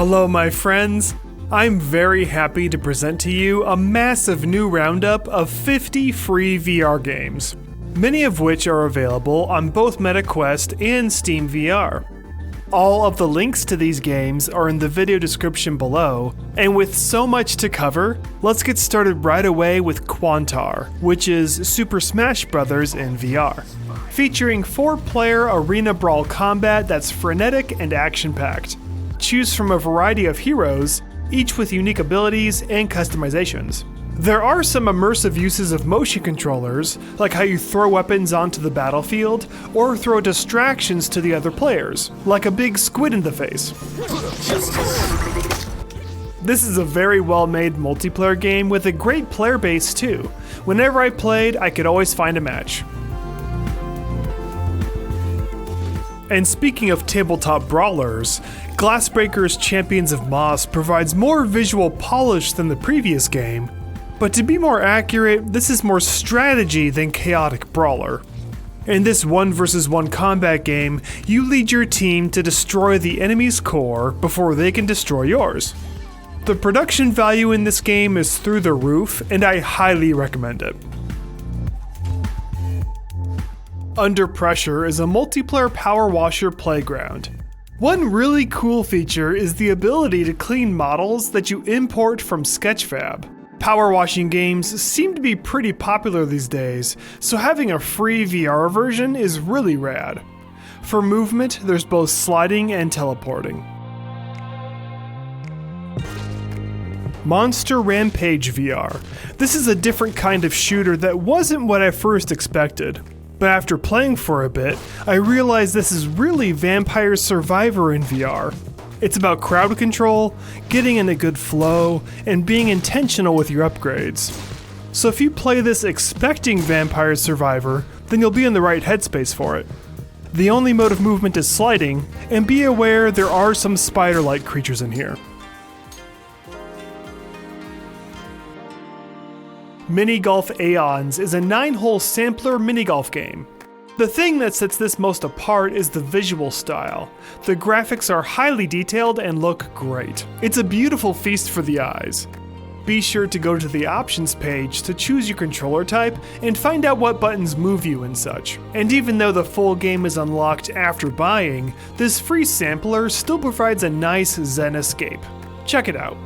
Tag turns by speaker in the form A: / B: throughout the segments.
A: Hello my friends, I'm very happy to present to you a massive new roundup of 50 free VR games, many of which are available on both MetaQuest and Steam VR. All of the links to these games are in the video description below, and with so much to cover, let's get started right away with Quantaar, which is Super Smash Bros. In VR. Featuring 4-player arena brawl combat that's frenetic and action-packed. Choose from a variety of heroes, each with unique abilities and customizations. There are some immersive uses of motion controllers, like how you throw weapons onto the battlefield, or throw distractions to the other players, like a big squid in the face. This is a very well-made multiplayer game with a great player base too. Whenever I played, I could always find a match. And speaking of tabletop brawlers, Glassbreakers Champions of Moss provides more visual polish than the previous game, but to be more accurate, this is more strategy than chaotic brawler. In this 1 vs 1 combat game, you lead your team to destroy the enemy's core before they can destroy yours. The production value in this game is through the roof, and I highly recommend it. Under Pressure is a multiplayer power washer playground. One really cool feature is the ability to clean models that you import from Sketchfab. Power washing games seem to be pretty popular these days, so having a free VR version is really rad. For movement, there's both sliding and teleporting. Monster Rampage VR. This is a different kind of shooter that wasn't what I first expected. But after playing for a bit, I realized this is really Vampire Survivor in VR. It's about crowd control, getting in a good flow, and being intentional with your upgrades. So if you play this expecting Vampire Survivor, then you'll be in the right headspace for it. The only mode of movement is sliding, and be aware there are some spider-like creatures in here. Mini Golf Aeons is a 9-hole sampler mini-golf game. The thing that sets this most apart is the visual style. The graphics are highly detailed and look great. It's a beautiful feast for the eyes. Be sure to go to the options page to choose your controller type and find out what buttons move you and such. And even though the full game is unlocked after buying, this free sampler still provides a nice zen escape. Check it out.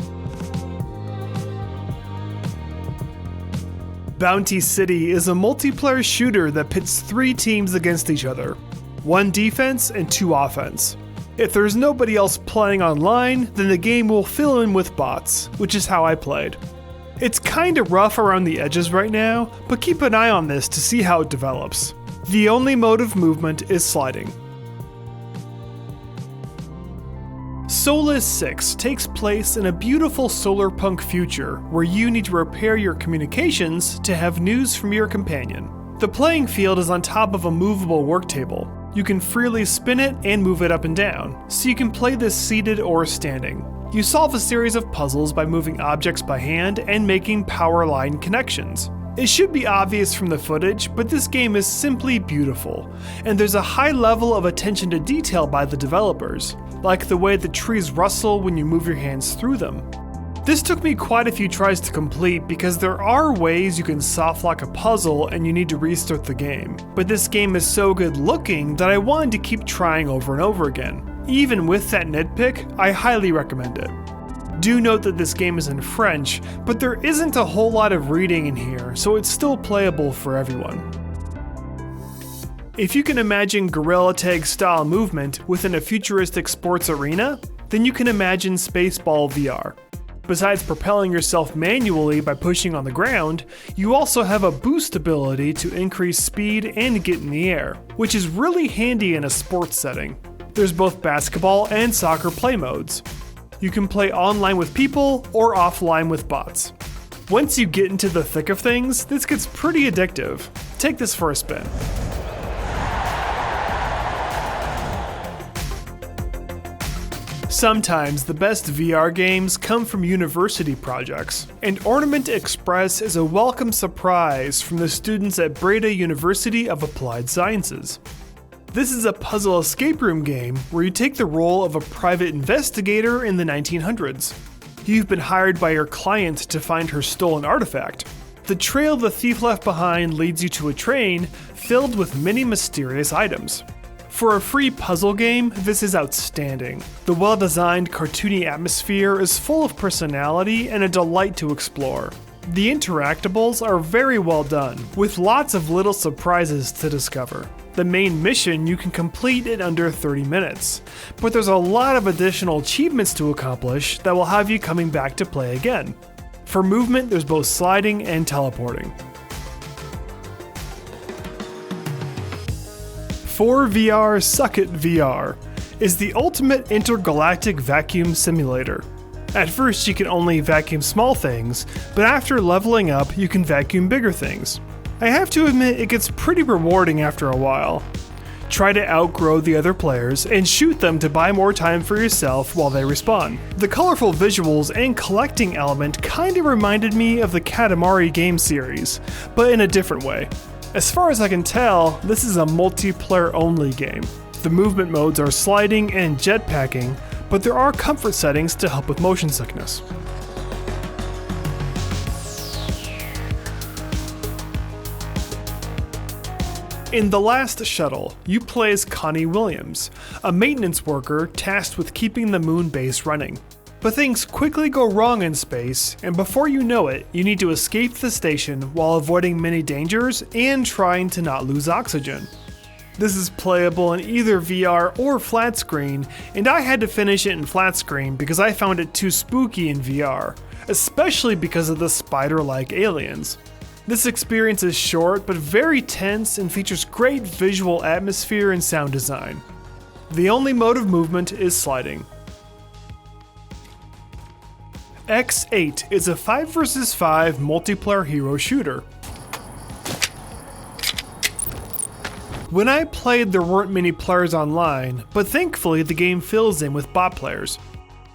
A: Bounty City is a multiplayer shooter that pits 3 teams against each other. 1 defense and 2 offense. If there's nobody else playing online, then the game will fill in with bots, which is how I played. It's kinda rough around the edges right now, but keep an eye on this to see how it develops. The only mode of movement is sliding. Solis Vi takes place in a beautiful solarpunk future where you need to repair your communications to have news from your companion. The playing field is on top of a movable work table. You can freely spin it and move it up and down, so you can play this seated or standing. You solve a series of puzzles by moving objects by hand and making power line connections. It should be obvious from the footage, but this game is simply beautiful, and there's a high level of attention to detail by the developers, like the way the trees rustle when you move your hands through them. This took me quite a few tries to complete because there are ways you can softlock a puzzle and you need to restart the game, but this game is so good looking that I wanted to keep trying over and over again. Even with that nitpick, I highly recommend it. Do note that this game is in French, but there isn't a whole lot of reading in here, so it's still playable for everyone. If you can imagine Gorilla Tag style movement within a futuristic sports arena, then you can imagine Spaceball VR. Besides propelling yourself manually by pushing on the ground, you also have a boost ability to increase speed and get in the air, which is really handy in a sports setting. There's both basketball and soccer play modes. You can play online with people or offline with bots. Once you get into the thick of things, this gets pretty addictive. Take this for a spin. Sometimes the best VR games come from university projects, and Ornament Express is a welcome surprise from the students at Breda University of Applied Sciences. This is a puzzle escape room game where you take the role of a private investigator in the 1900s. You've been hired by your client to find her stolen artifact. The trail the thief left behind leads you to a train filled with many mysterious items. For a free puzzle game, this is outstanding. The well-designed cartoony atmosphere is full of personality and a delight to explore. The interactables are very well done, with lots of little surprises to discover. The main mission you can complete in under 30 minutes, but there's a lot of additional achievements to accomplish that will have you coming back to play again. For movement, there's both sliding and teleporting. ForeVR Suck It VR is the ultimate intergalactic vacuum simulator. At first you can only vacuum small things, but after leveling up you can vacuum bigger things. I have to admit it gets pretty rewarding after a while. Try to outgrow the other players and shoot them to buy more time for yourself while they respawn. The colorful visuals and collecting element kinda reminded me of the Katamari game series, but in a different way. As far as I can tell, this is a multiplayer only game. The movement modes are sliding and jetpacking, but there are comfort settings to help with motion sickness. In The Last Shuttle, you play as Connie Williams, a maintenance worker tasked with keeping the moon base running. But things quickly go wrong in space, and before you know it, you need to escape the station while avoiding many dangers and trying to not lose oxygen. This is playable in either VR or flat screen, and I had to finish it in flat screen because I found it too spooky in VR, especially because of the spider-like aliens. This experience is short but very tense and features great visual atmosphere and sound design. The only mode of movement is sliding. X8 is a 5 vs 5 multiplayer hero shooter. When I played there weren't many players online, but thankfully the game fills in with bot players.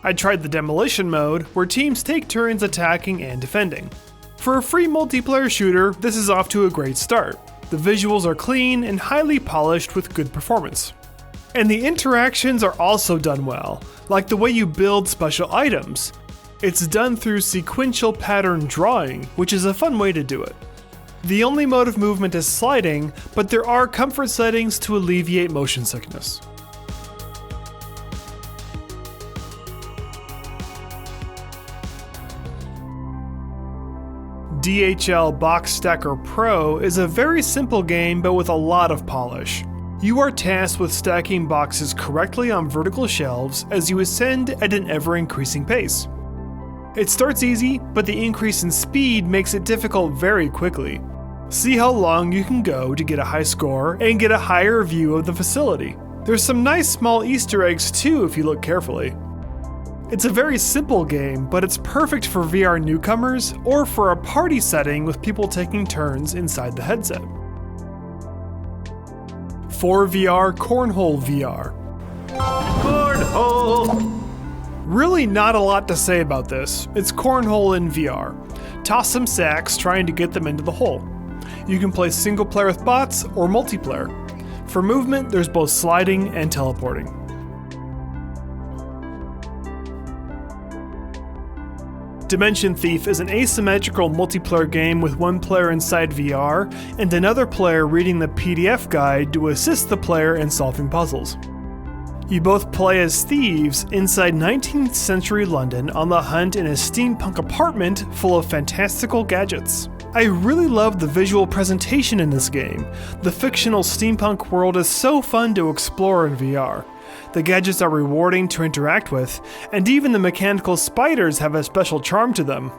A: I tried the demolition mode, where teams take turns attacking and defending. For a free multiplayer shooter, this is off to a great start. The visuals are clean and highly polished with good performance. And the interactions are also done well, like the way you build special items. It's done through sequential pattern drawing, which is a fun way to do it. The only mode of movement is sliding, but there are comfort settings to alleviate motion sickness. DHL Box Stacker Pro is a very simple game but with a lot of polish. You are tasked with stacking boxes correctly on vertical shelves as you ascend at an ever-increasing pace. It starts easy, but the increase in speed makes it difficult very quickly. See how long you can go to get a high score and get a higher view of the facility. There's some nice small Easter eggs too if you look carefully. It's a very simple game, but it's perfect for VR newcomers or for a party setting with people taking turns inside the headset. ForeVR Cornhole VR. Cornhole! Really not a lot to say about this. It's cornhole in VR. Toss some sacks trying to get them into the hole. You can play single player with bots or multiplayer. For movement, there's both sliding and teleporting. Dimension Thief is an asymmetrical multiplayer game with one player inside VR and another player reading the PDF guide to assist the player in solving puzzles. You both play as thieves inside 19th century London on the hunt in a steampunk apartment full of fantastical gadgets. I really love the visual presentation in this game. The fictional steampunk world is so fun to explore in VR. The gadgets are rewarding to interact with, and even the mechanical spiders have a special charm to them.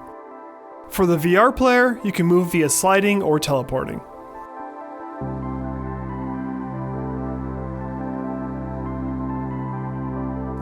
A: For the VR player, you can move via sliding or teleporting.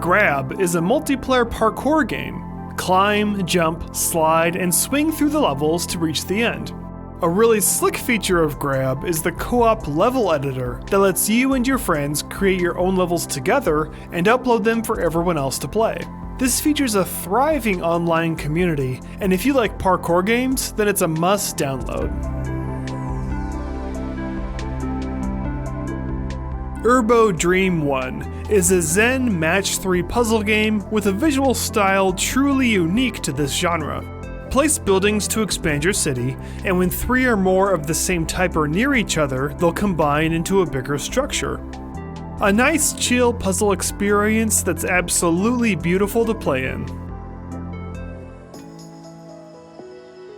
A: Grab is a multiplayer parkour game. Climb, jump, slide, and swing through the levels to reach the end. A really slick feature of Grab is the co-op level editor that lets you and your friends create your own levels together and upload them for everyone else to play. This features a thriving online community, and if you like parkour games, then it's a must download. URBO Dream 1 is a Zen Match 3 puzzle game with a visual style truly unique to this genre. Place buildings to expand your city, and when 3 or more of the same type are near each other, they'll combine into a bigger structure. A nice chill puzzle experience that's absolutely beautiful to play in.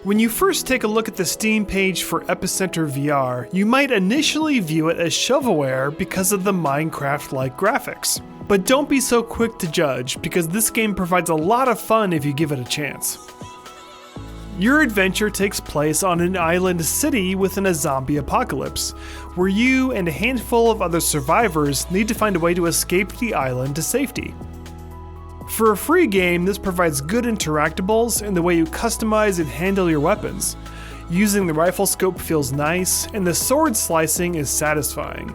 A: When you first take a look at the Steam page for Epicenter VR, you might initially view it as shovelware because of the Minecraft-like graphics. But don't be so quick to judge, because this game provides a lot of fun if you give it a chance. Your adventure takes place on an island city within a zombie apocalypse, where you and a handful of other survivors need to find a way to escape the island to safety. For a free game, this provides good interactables in the way you customize and handle your weapons. Using the rifle scope feels nice, and the sword slicing is satisfying.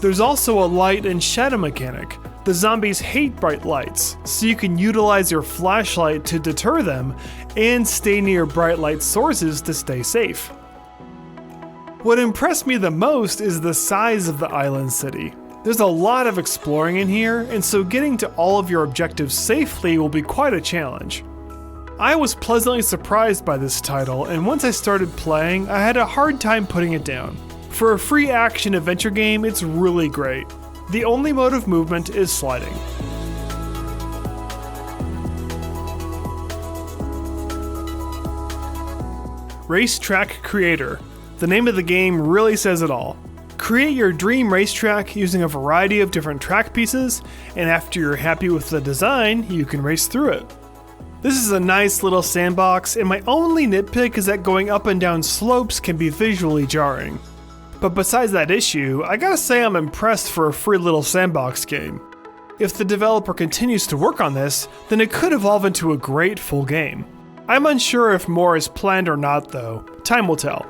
A: There's also a light and shadow mechanic. The zombies hate bright lights, so you can utilize your flashlight to deter them and stay near bright light sources to stay safe. What impressed me the most is the size of the island city. There's a lot of exploring in here, and so getting to all of your objectives safely will be quite a challenge. I was pleasantly surprised by this title, and once I started playing, I had a hard time putting it down. For a free action adventure game, it's really great. The only mode of movement is sliding. Racetrack Creator. The name of the game really says it all. Create your dream racetrack using a variety of different track pieces, and after you're happy with the design, you can race through it. This is a nice little sandbox, and my only nitpick is that going up and down slopes can be visually jarring. But besides that issue, I gotta say I'm impressed for a free little sandbox game. If the developer continues to work on this, then it could evolve into a great full game. I'm unsure if more is planned or not though. Time will tell.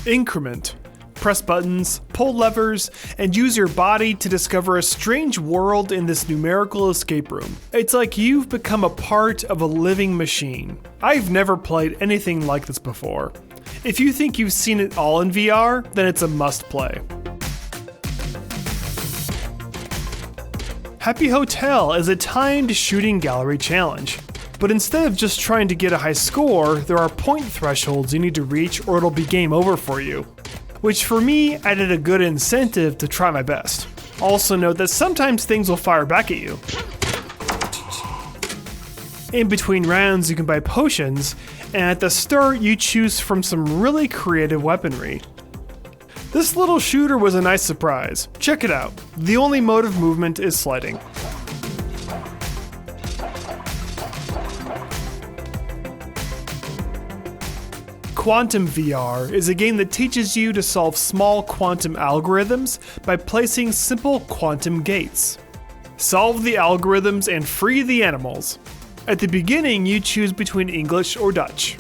A: INCrement. Press buttons, pull levers, and use your body to discover a strange world in this numerical escape room. It's like you've become a part of a living machine. I've never played anything like this before. If you think you've seen it all in VR, then it's a must-play. Happy Hotel is a timed shooting gallery challenge. But instead of just trying to get a high score, there are point thresholds you need to reach or it'll be game over for you. Which for me added a good incentive to try my best. Also note that sometimes things will fire back at you. In between rounds you can buy potions, and at the start you choose from some really creative weaponry. This little shooter was a nice surprise. Check it out. The only mode of movement is sliding. QuantumVR is a game that teaches you to solve small quantum algorithms by placing simple quantum gates. Solve the algorithms and free the animals. At the beginning, you choose between English or Dutch.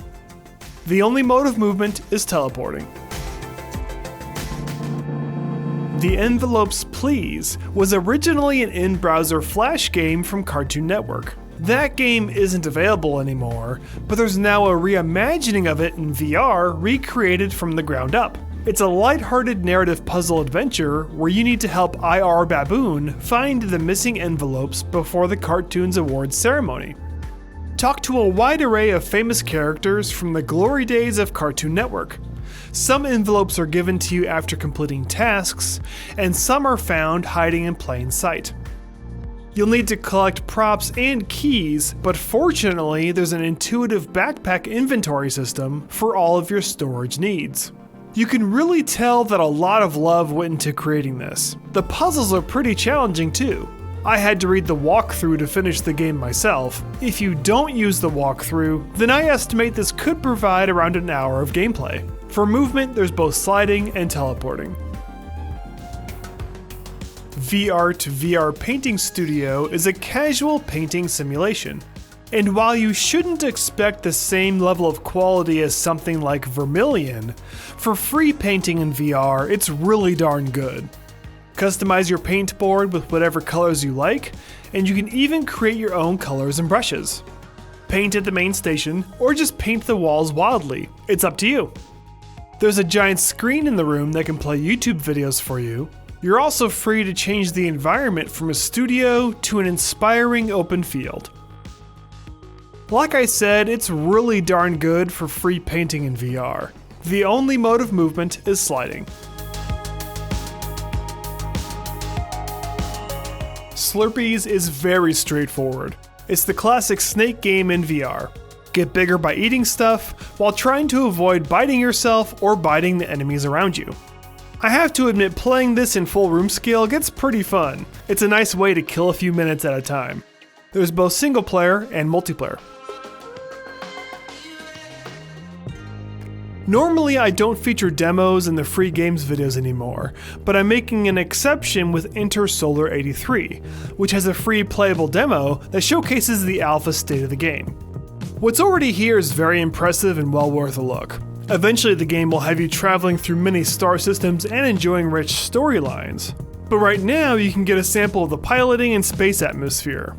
A: The only mode of movement is teleporting. The Envelopes Please was originally an in-browser Flash game from Cartoon Network. That game isn't available anymore, but there's now a reimagining of it in VR recreated from the ground up. It's a lighthearted narrative puzzle adventure where you need to help IR Baboon find the missing envelopes before the cartoon's awards ceremony. Talk to a wide array of famous characters from the glory days of Cartoon Network. Some envelopes are given to you after completing tasks, and some are found hiding in plain sight. You'll need to collect props and keys, but fortunately there's an intuitive backpack inventory system for all of your storage needs. You can really tell that a lot of love went into creating this. The puzzles are pretty challenging too. I had to read the walkthrough to finish the game myself. If you don't use the walkthrough, then I estimate this could provide around an hour of gameplay. For movement, there's both sliding and teleporting. VR to VR Painting Studio is a casual painting simulation. And while you shouldn't expect the same level of quality as something like Vermilion, for free painting in VR, it's really darn good. Customize your paint board with whatever colors you like, and you can even create your own colors and brushes. Paint at the main station, or just paint the walls wildly. It's up to you. There's a giant screen in the room that can play YouTube videos for you. You're also free to change the environment from a studio to an inspiring open field. Like I said, it's really darn good for free painting in VR. The only mode of movement is sliding. Slurpies is very straightforward. It's the classic snake game in VR. Get bigger by eating stuff, while trying to avoid biting yourself or biting the enemies around you. I have to admit, playing this in full room scale gets pretty fun. It's a nice way to kill a few minutes at a time. There's both single player and multiplayer. Normally I don't feature demos in the free games videos anymore, but I'm making an exception with Intersolar 83, which has a free playable demo that showcases the alpha state of the game. What's already here is very impressive and well worth a look. Eventually the game will have you traveling through many star systems and enjoying rich storylines. But right now you can get a sample of the piloting and space atmosphere.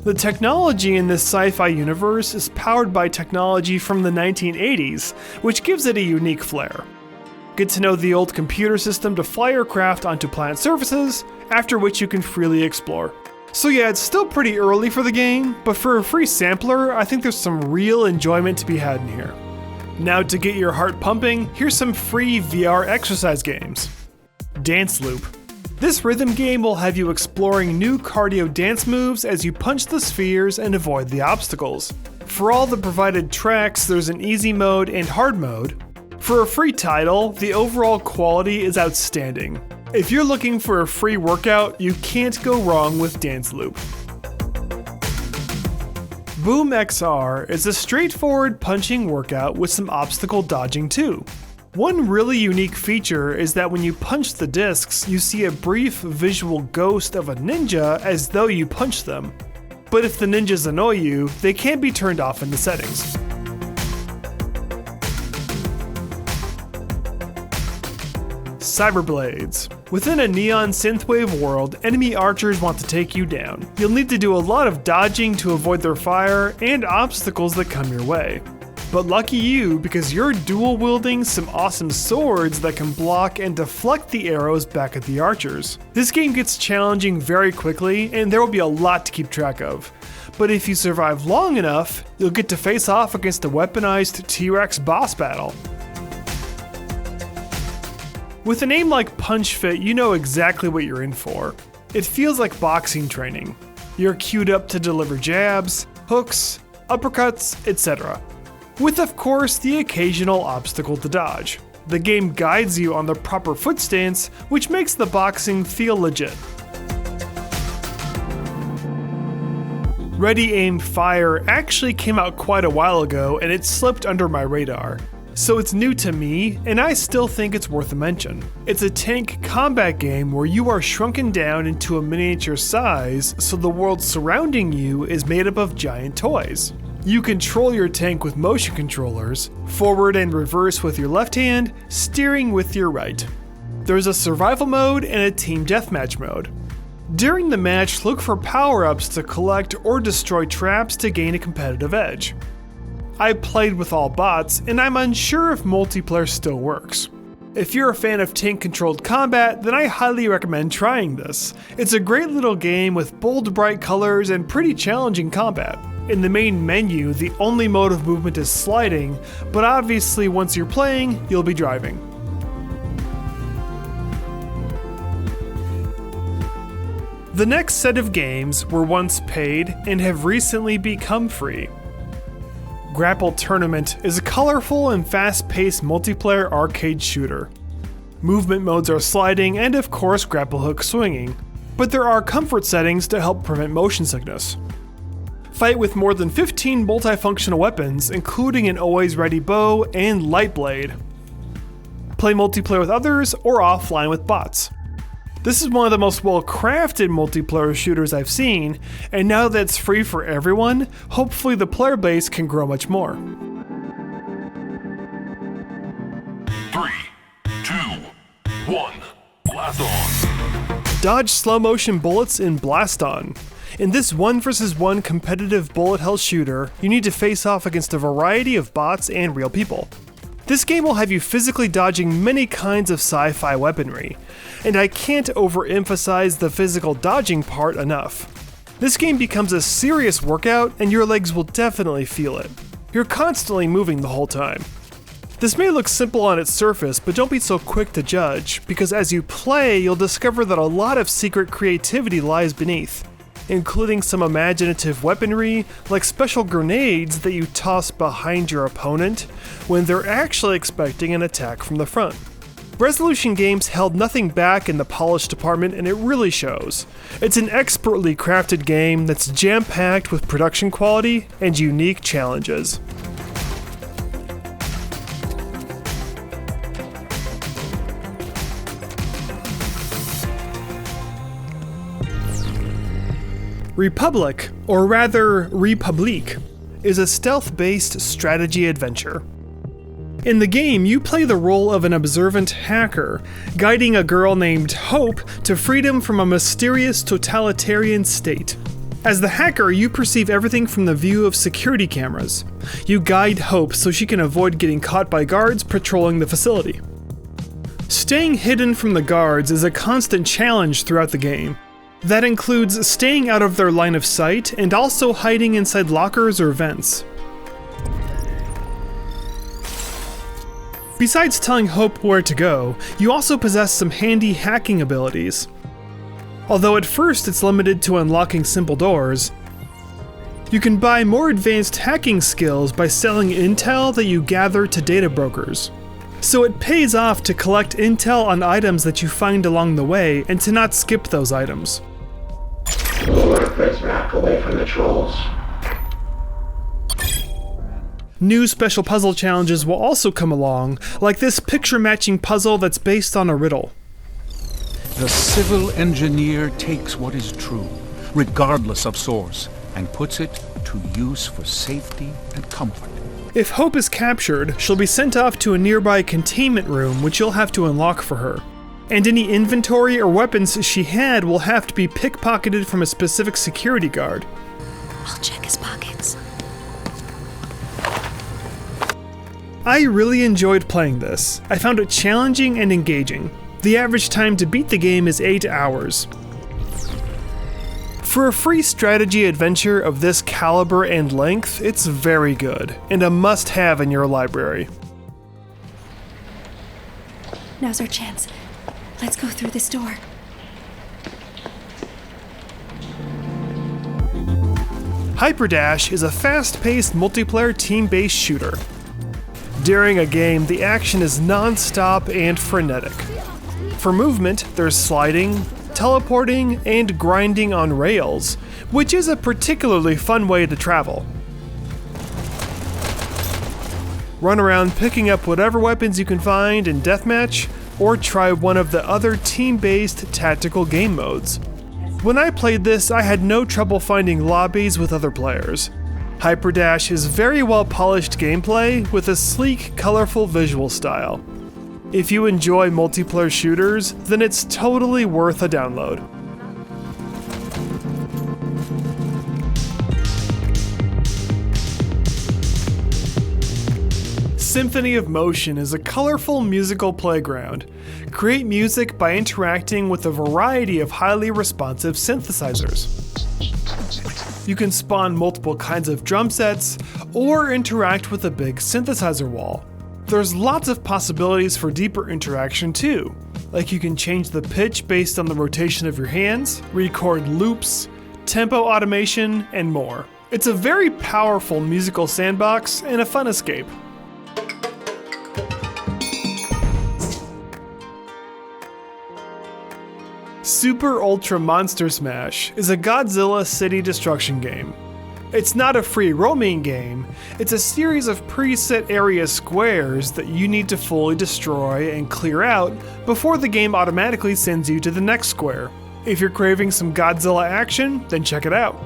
A: The technology in this sci-fi universe is powered by technology from the 1980s, which gives it a unique flair. Get to know the old computer system to fly your craft onto planet surfaces, after which you can freely explore. So yeah, it's still pretty early for the game, but for a free sampler, I think there's some real enjoyment to be had in here. Now to get your heart pumping, here's some free VR exercise games. Dance Loop. This rhythm game will have you exploring new cardio dance moves as you punch the spheres and avoid the obstacles. For all the provided tracks, there's an easy mode and hard mode. For a free title, the overall quality is outstanding. If you're looking for a free workout, you can't go wrong with Dance Loop. BoomXR is a straightforward punching workout with some obstacle dodging too. One really unique feature is that when you punch the discs, you see a brief visual ghost of a ninja as though you punched them. But if the ninjas annoy you, they can be turned off in the settings. Cyberblades. Within a neon synthwave world, enemy archers want to take you down. You'll need to do a lot of dodging to avoid their fire and obstacles that come your way. But lucky you, because you're dual wielding some awesome swords that can block and deflect the arrows back at the archers. This game gets challenging very quickly, and there will be a lot to keep track of. But if you survive long enough, you'll get to face off against a weaponized T-Rex boss battle. With a name like Punch Fit, you know exactly what you're in for. It feels like boxing training. You're queued up to deliver jabs, hooks, uppercuts, etc. With of course the occasional obstacle to dodge. The game guides you on the proper foot stance, which makes the boxing feel legit. Ready Aim Fire actually came out quite a while ago and it slipped under my radar. So it's new to me, and I still think it's worth a mention. It's a tank combat game where you are shrunken down into a miniature size, so the world surrounding you is made up of giant toys. You control your tank with motion controllers, forward and reverse with your left hand, steering with your right. There's a survival mode and a team deathmatch mode. During the match, look for power-ups to collect or destroy traps to gain a competitive edge. I played with all bots, and I'm unsure if multiplayer still works. If you're a fan of tank-controlled combat, then I highly recommend trying this. It's a great little game with bold, bright colors and pretty challenging combat. In the main menu, the only mode of movement is sliding, but obviously once you're playing, you'll be driving. The next set of games were once paid and have recently become free. Grapple Tournament is a colorful and fast-paced multiplayer arcade shooter. Movement modes are sliding and of course grapple hook swinging, but there are comfort settings to help prevent motion sickness. Fight with more than 15 multifunctional weapons, including an always ready bow and light blade. Play multiplayer with others or offline with bots. This is one of the most well-crafted multiplayer shooters I've seen, and now that it's free for everyone, hopefully the player base can grow much more.
B: 3, 2, 1, blast on!
A: Dodge slow motion bullets in Blaston. In this 1 vs 1 competitive bullet hell shooter, you need to face off against a variety of bots and real people. This game will have you physically dodging many kinds of sci-fi weaponry, and I can't overemphasize the physical dodging part enough. This game becomes a serious workout, and your legs will definitely feel it. You're constantly moving the whole time. This may look simple on its surface, but don't be so quick to judge, because as you play, you'll discover that a lot of secret creativity lies beneath, including some imaginative weaponry, like special grenades that you toss behind your opponent when they're actually expecting an attack from the front. Resolution Games held nothing back in the polish department, and it really shows. It's an expertly crafted game that's jam-packed with production quality and unique challenges. Republic, or rather Republique, is a stealth-based strategy adventure. In the game, you play the role of an observant hacker, guiding a girl named Hope to freedom from a mysterious totalitarian state. As the hacker, you perceive everything from the view of security cameras. You guide Hope so she can avoid getting caught by guards patrolling the facility. Staying hidden from the guards is a constant challenge throughout the game. That includes staying out of their line of sight and also hiding inside lockers or vents. Besides telling Hope where to go, you also possess some handy hacking abilities. Although at first it's limited to unlocking simple doors, you can buy more advanced hacking skills by selling intel that you gather to data brokers. So it pays off to collect intel on items that you find along the way and to not skip those items.
C: Lure this map away from the trolls.
A: New special puzzle challenges will also come along, like this picture-matching puzzle that's based on a riddle.
D: The civil engineer takes what is true, regardless of source, and puts it to use for safety and comfort.
A: If Hope is captured, she'll be sent off to a nearby containment room, which you'll have to unlock for her. And any inventory or weapons she had will have to be pickpocketed from a specific security guard.
E: I'll check his pockets.
A: I really enjoyed playing this. I found it challenging and engaging. The average time to beat the game is 8 hours. For a free strategy adventure of this caliber and length, it's very good, and a must-have in your library.
E: Now's our chance. Let's go through this door.
A: Hyperdash is a fast-paced multiplayer team-based shooter. During a game, the action is non-stop and frenetic. For movement, there's sliding, teleporting, and grinding on rails, which is a particularly fun way to travel. Run around picking up whatever weapons you can find in deathmatch, or try one of the other team-based tactical game modes. When I played this, I had no trouble finding lobbies with other players. Hyperdash is very well-polished gameplay with a sleek, colorful visual style. If you enjoy multiplayer shooters, then it's totally worth a download. Symphony of Motion is a colorful musical playground. Create music by interacting with a variety of highly responsive synthesizers. You can spawn multiple kinds of drum sets, or interact with a big synthesizer wall. There's lots of possibilities for deeper interaction too, like you can change the pitch based on the rotation of your hands, record loops, tempo automation, and more. It's a very powerful musical sandbox and a fun escape. Super Ultra Monster Smash is a Godzilla city destruction game. It's not a free roaming game, it's a series of preset area squares that you need to fully destroy and clear out before the game automatically sends you to the next square. If you're craving some Godzilla action, then check it out.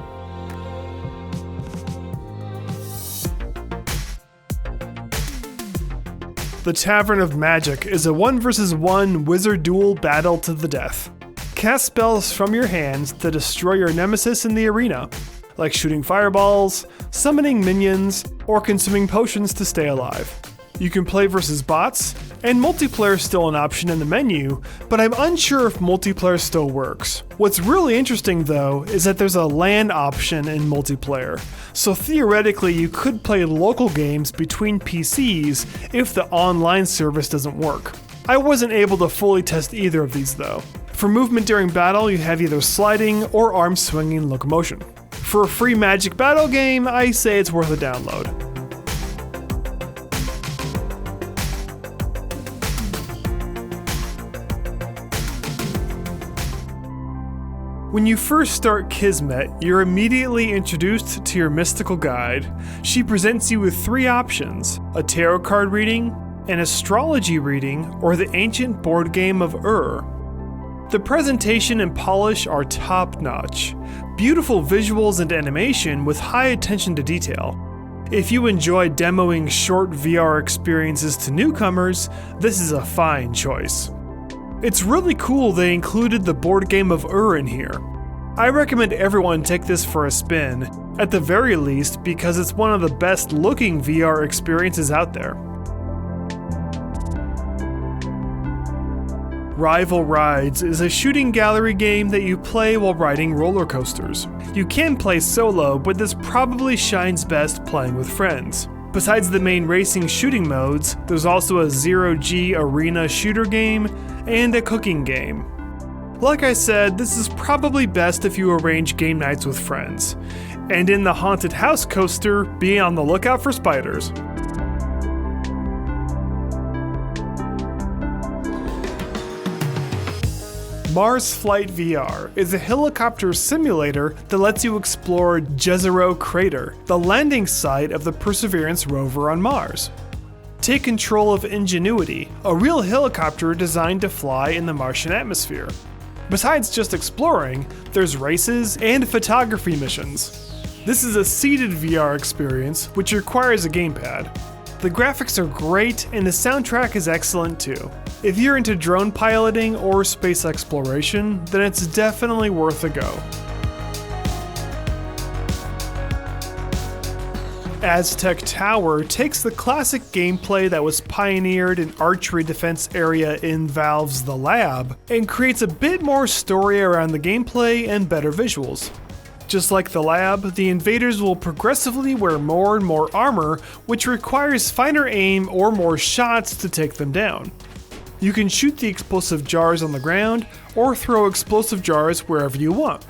A: The Tavern of Magic is a 1v1 wizard duel battle to the death. Cast spells from your hands to destroy your nemesis in the arena, like shooting fireballs, summoning minions, or consuming potions to stay alive. You can play versus bots, and multiplayer is still an option in the menu, but I'm unsure if multiplayer still works. What's really interesting though is that there's a LAN option in multiplayer, so theoretically you could play local games between PCs if the online service doesn't work. I wasn't able to fully test either of these though. For movement during battle, you have either sliding or arm swinging locomotion. For a free Magic battle game, I say it's worth a download. When you first start Kismet, you're immediately introduced to your mystical guide. She presents you with 3 options: a tarot card reading, an astrology reading, or the ancient board game of The presentation and polish are top-notch. Beautiful visuals and animation with high attention to detail. If you enjoy demoing short VR experiences to newcomers, this is a fine choice. It's really cool they included the board game of in here. I recommend everyone take this for a spin, at the very least because it's one of the best looking VR experiences out there. Rival Rides is a shooting gallery game that you play while riding roller coasters. You can play solo, but this probably shines best playing with friends. Besides the main racing shooting modes, there's also a zero-G arena shooter game and a cooking game. Like I said, this is probably best if you arrange game nights with friends. And in the Haunted House coaster, be on the lookout for spiders. Mars Flight VR is a helicopter simulator that lets you explore Jezero Crater, the landing site of the Perseverance rover on Mars. Take control of Ingenuity, a real helicopter designed to fly in the Martian atmosphere. Besides just exploring, there's races and photography missions. This is a seated VR experience, which requires a gamepad. The graphics are great and the soundtrack is excellent too. If you're into drone piloting or space exploration, then it's definitely worth a go. Aztec Tower takes the classic gameplay that was pioneered in archery defense area in Valve's The Lab and creates a bit more story around the gameplay and better visuals. Just like The Lab, the invaders will progressively wear more and more armor, which requires finer aim or more shots to take them down. You can shoot the explosive jars on the ground or throw explosive jars wherever you want.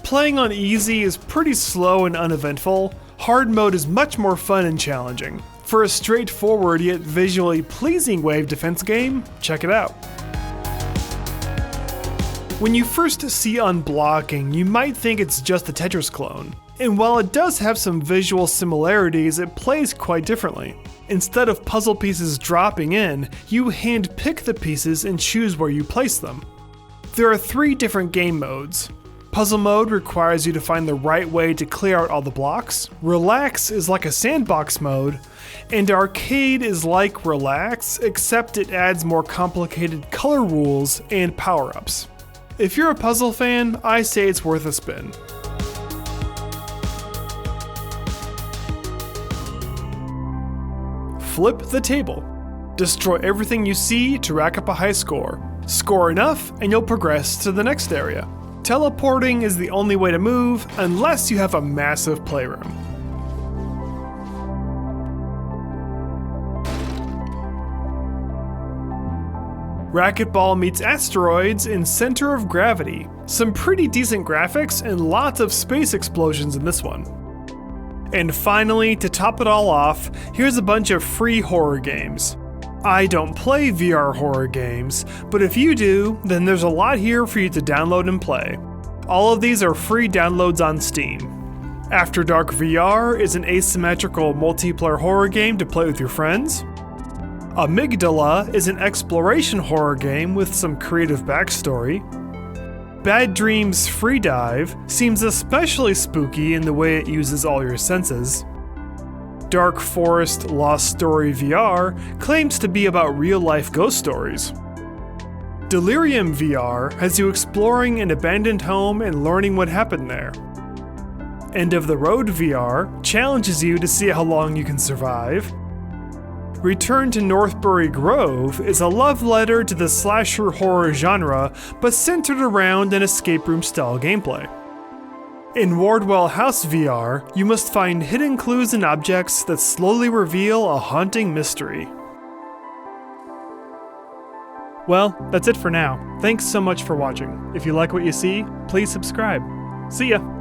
A: Playing on easy is pretty slow and uneventful. Hard mode is much more fun and challenging. For a straightforward yet visually pleasing wave defense game, check it out. When you first see Unblocking, you might think it's just a Tetris clone. And while it does have some visual similarities, it plays quite differently. Instead of puzzle pieces dropping in, you hand-pick the pieces and choose where you place them. There are 3 different game modes. Puzzle mode requires you to find the right way to clear out all the blocks. Relax is like a sandbox mode. And Arcade is like Relax, except it adds more complicated color rules and power-ups. If you're a puzzle fan, I say it's worth a spin. Flip the table. Destroy everything you see to rack up a high score. Score enough and you'll progress to the next area. Teleporting is the only way to move unless you have a massive playroom. Racquetball meets asteroids in Center of Gravity. Some pretty decent graphics and lots of space explosions in this one. And finally, to top it all off, here's a bunch of free horror games. I don't play VR horror games, but if you do, then there's a lot here for you to download and play. All of these are free downloads on Steam. After Dark VR is an asymmetrical multiplayer horror game to play with your friends. Amigdala is an exploration horror game with some creative backstory. Bad Dreams Freedive seems especially spooky in the way it uses all your senses. Dark Forest Lost Story VR claims to be about real-life ghost stories. Delirium VR has you exploring an abandoned home and learning what happened there. End of the Road VR challenges you to see how long you can survive. Return to Northbury Grove is a love letter to the slasher horror genre, but centered around an escape room style gameplay. In Wardwell House VR, you must find hidden clues and objects that slowly reveal a haunting mystery. Well, that's it for now. Thanks so much for watching. If you like what you see, please subscribe. See ya!